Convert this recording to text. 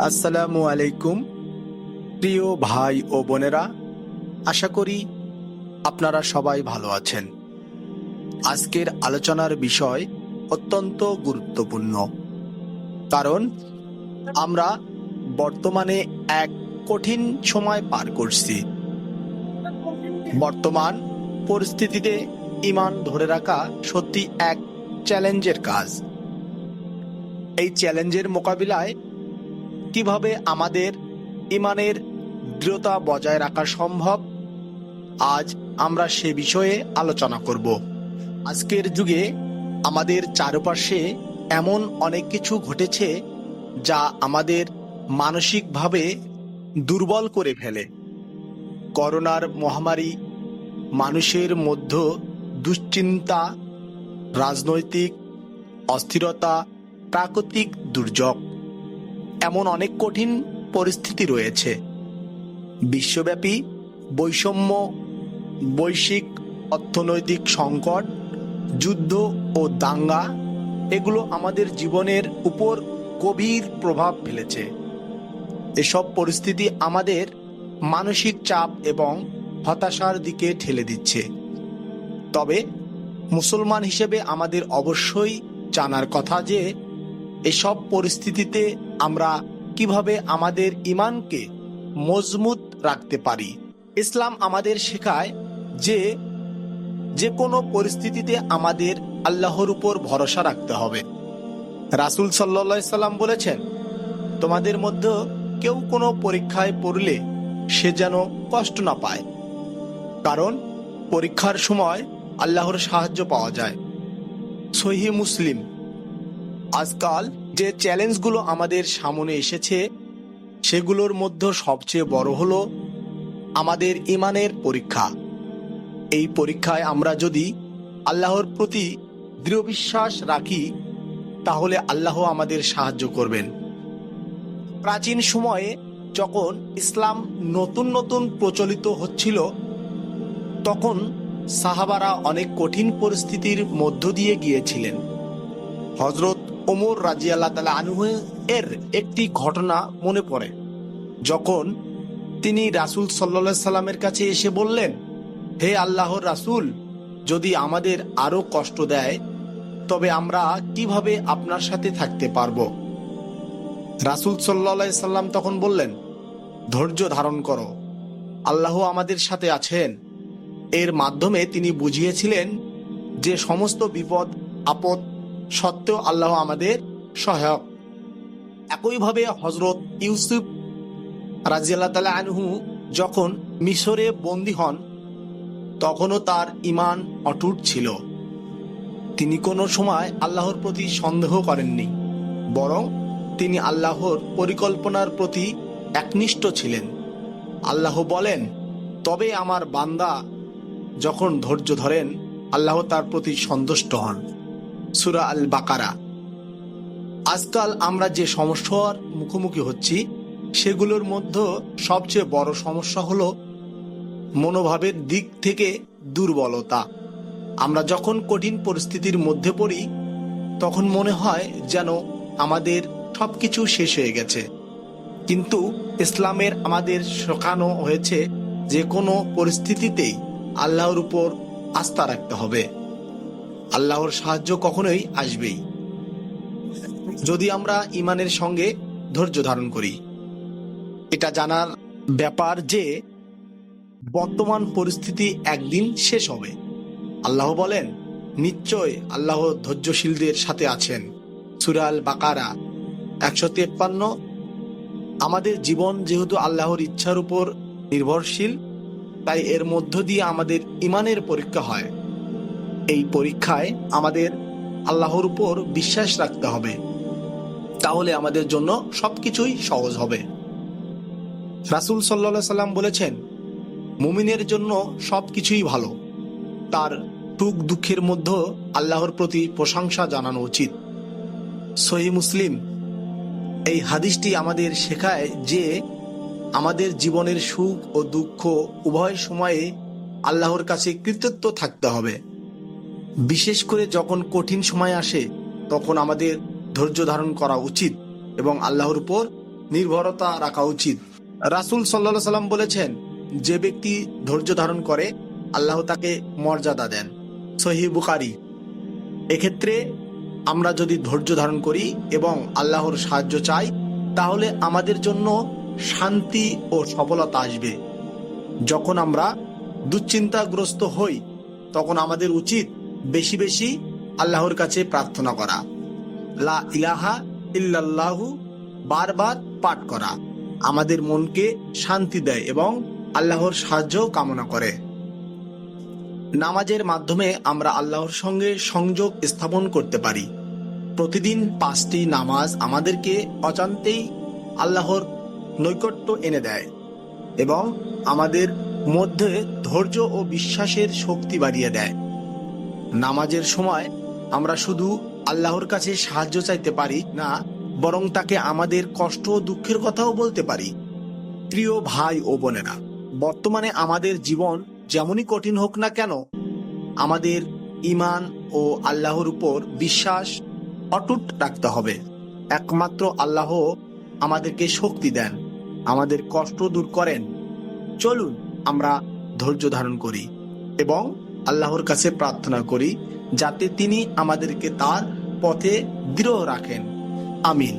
আসসালামু আলাইকুম প্রিয় ভাই ও বোনেরা, আশা করি আপনারা সবাই ভালো আছেন। আজকের আলোচনার বিষয় অত্যন্ত গুরুত্বপূর্ণ, কারণ আমরা বর্তমানে এক কঠিন সময় পার করছি। বর্তমান পরিস্থিতিতে ঈমান ধরে রাখা সত্যি এক চ্যালেঞ্জের কাজ। এই চ্যালেঞ্জের মোকাবিলায় কিভাবে আমাদের ঈমানের দৃঢ়তা বজায় রাখা সম্ভব, আজ আমরা সে বিষয়ে আলোচনা করব। আজকের যুগে আমাদের চারপাশে এমন অনেক কিছু ঘটেছে যা আমাদের মানসিকভাবে দুর্বল করে ফেলে। করোনার মহামারী, মানুষের মধ্যে দুশ্চিন্তা, রাজনৈতিক অস্থিরতা, প্রাকৃতিক দুর্যোগ, এমন অনেক কঠিন পরিস্থিতি রয়েছে। বিশ্বব্যাপী বৈষম্য, বৈশ্বিক অর্থনৈতিক সংকট, যুদ্ধ ও দাঙ্গা, এগুলো আমাদের জীবনের উপর গভীর প্রভাব ফেলেছে। এসব পরিস্থিতি আমাদের মানসিক চাপ এবং হতাশার দিকে ঠেলে দিচ্ছে। তবে মুসলমান হিসেবে আমাদের অবশ্যই জানার কথা যে এসব পরিস্থিতিতে আমরা কিভাবে আমাদের ঈমানকে মজবুত রাখতে পারি। ইসলাম আমাদের শেখায় যে যে কোনো পরিস্থিতিতে আমাদের আল্লাহর উপর ভরসা রাখতে হবে। রাসূল সাল্লাল্লাহু আলাইহি সাল্লাম বলেছেন, তোমাদের মধ্যে কেউ কোনো পরীক্ষায় পড়লে সে যেন কষ্ট না পায়, কারণ পরীক্ষার সময় আল্লাহর সাহায্য পাওয়া যায়। সহিহ মুসলিম। আজকাল যে চ্যালেঞ্জগুলো আমাদের সামনে এসেছে সেগুলোর মধ্যে সবচেয়ে বড় হলো আমাদের ঈমানের পরীক্ষা। এই পরীক্ষায় আমরা যদি আল্লাহর প্রতি দৃঢ় বিশ্বাস রাখি তাহলে আল্লাহ আমাদের সাহায্য করবেন। প্রাচীন সময়ে যখন ইসলাম নতুন নতুন প্রচলিত হচ্ছিল, তখন সাহাবারা অনেক কঠিন পরিস্থিতির মধ্য দিয়ে গিয়েছিলেন। হযরত ওমর রাদিয়াল্লাহু তাআলা আনহু এর একটি ঘটনা মনে পড়ে, যখন তিনি রাসূল সাল্লাল্লাহু আলাইহি সাল্লামের কাছে এসে বললেন, হে আল্লাহর রাসূল, যদি আমাদের আরো কষ্ট দেয় তবে আমরা কিভাবে আপনার সাথে থাকতে পারবো? রাসূল সাল্লাল্লাহু আলাইহি সাল্লাম তখন বললেন, ধৈর্য ধারণ করো, আল্লাহ আমাদের সাথে আছেন। এর মাধ্যমে তিনি বুঝিয়েছিলেন যে সমস্ত বিপদ আপদ সত্ত্বেও আল্লাহ আমাদের সহায়ক। একইভাবে হযরত ইউসুফ রাদিয়াল্লাহু তাআলা আনহু যখন মিশরে বন্দী হন, তখনও তার ঈমান অটুট ছিল। তিনি কোনো সময় আল্লাহর প্রতি সন্দেহ করেননি, বরং তিনি আল্লাহর পরিকল্পনার প্রতি একনিষ্ঠ ছিলেন। আল্লাহ বলেন, তবে আমার বান্দা যখন ধৈর্য ধরেন আল্লাহ তার প্রতি সন্তুষ্ট হন। সূরা আল বাকারা। আজকাল আমরা যে সমস্যার মুখোমুখি হচ্ছি সেগুলোর মধ্যে সবচেয়ে বড় সমস্যা হলো মনোভাবের দিক থেকে দুর্বলতা। আমরা যখন কঠিন পরিস্থিতির মধ্যে পড়ি তখন মনে হয় যেন আমাদের সবকিছু শেষ হয়ে গেছে, কিন্তু ইসলামের আমাদের শেখানো হয়েছে যে কোনো পরিস্থিতিতেই আল্লাহর উপর আস্থা রাখতে হবে। আল্লাহর সাহায্য কখনোই আসবেই, যদি আমরা ঈমানের সঙ্গে ধৈর্য ধারণ করি। এটা জানার ব্যাপার যে বর্তমান পরিস্থিতি একদিন শেষ হবে। আল্লাহ বলেন, নিশ্চয় আল্লাহ ধৈর্যশীলদের সাথে আছেন। সূরা আল বাকারা 153। আমাদের জীবন যেহেতু আল্লাহর ইচ্ছার উপর নির্ভরশীল, তাই এর মধ্য দিয়ে আমাদের ঈমানের পরীক্ষা হয়। এই পরীক্ষায় আমাদের আল্লাহর উপর বিশ্বাস রাখতে হবে, তাহলে আমাদের জন্য সবকিছুই সহজ হবে। রাসূল সাল্লাল্লাহু আলাইহি সাল্লাম বলেছেন, মুমিনের জন্য সবকিছুই ভালো, তার সুখ দুঃখের মধ্যে আল্লাহর প্রতি প্রশংসা জানানো উচিত। সহিহ মুসলিম। এই হাদিসটি আমাদের শেখায় যে আমাদের জীবনের সুখ ও দুঃখ উভয় সময়ে আল্লাহর কাছে কৃতজ্ঞ থাকতে হবে। বিশেষ করে যখন কঠিন সময় আসে তখন আমাদের ধৈর্য ধারণ করা উচিত এবং আল্লাহর উপর নির্ভরতা রাখা উচিত। রাসূল সাল্লাল্লাহু আলাইহি সাল্লাম বলেছেন, যে ব্যক্তি ধৈর্য ধারণ করে আল্লাহ তাকে মর্যাদা দেন। সহিহ বুখারী। এক্ষেত্রে আমরা যদি ধৈর্য ধারণ করি এবং আল্লাহর সাহায্য চাই, তাহলে আমাদের জন্য শান্তি ও সফলতা আসবে। যখন আমরা দুশ্চিন্তাগ্রস্ত হই, তখন আমাদের উচিত বেশি বেশি আল্লাহর কাছে প্রার্থনা করা, লা ইলাহা ইল্লাল্লাহু বারবার পাঠ করা। আমাদের মনকে শান্তি দেয় এবং আল্লাহর সাহায্য কামনা করে। নামাজের মাধ্যমে আমরা আল্লাহর সঙ্গে সংযোগ স্থাপন করতে পারি। প্রতিদিন 5টি নামাজ আমাদেরকে অজান্তেই আল্লাহর নৈকট্য এনে দেয় এবং আমাদের মধ্যে ধৈর্য ও বিশ্বাসের শক্তি বাড়িয়ে দেয়। নামাজের সময় আমরা শুধু আল্লাহর কাছে সাহায্য চাইতে পারি না, বরং তাকে আমাদের কষ্ট ও দুঃখের কথাও বলতে পারি। প্রিয় ভাই ও বোনেরা, বর্তমানে আমাদের জীবন যেমনই কঠিন হোক না কেন, আমাদের ঈমান ও আল্লাহর উপর বিশ্বাস অটুট রাখতে হবে। একমাত্র আল্লাহ আমাদেরকে শক্তি দেন, আমাদের কষ্ট দূর করেন। চলুন আমরা ধৈর্য ধারণ করি এবং আল্লাহর কাছে প্রার্থনা করি, যাতে তিনি আমাদেরকে তার পথে দৃঢ় রাখেন। আমিন।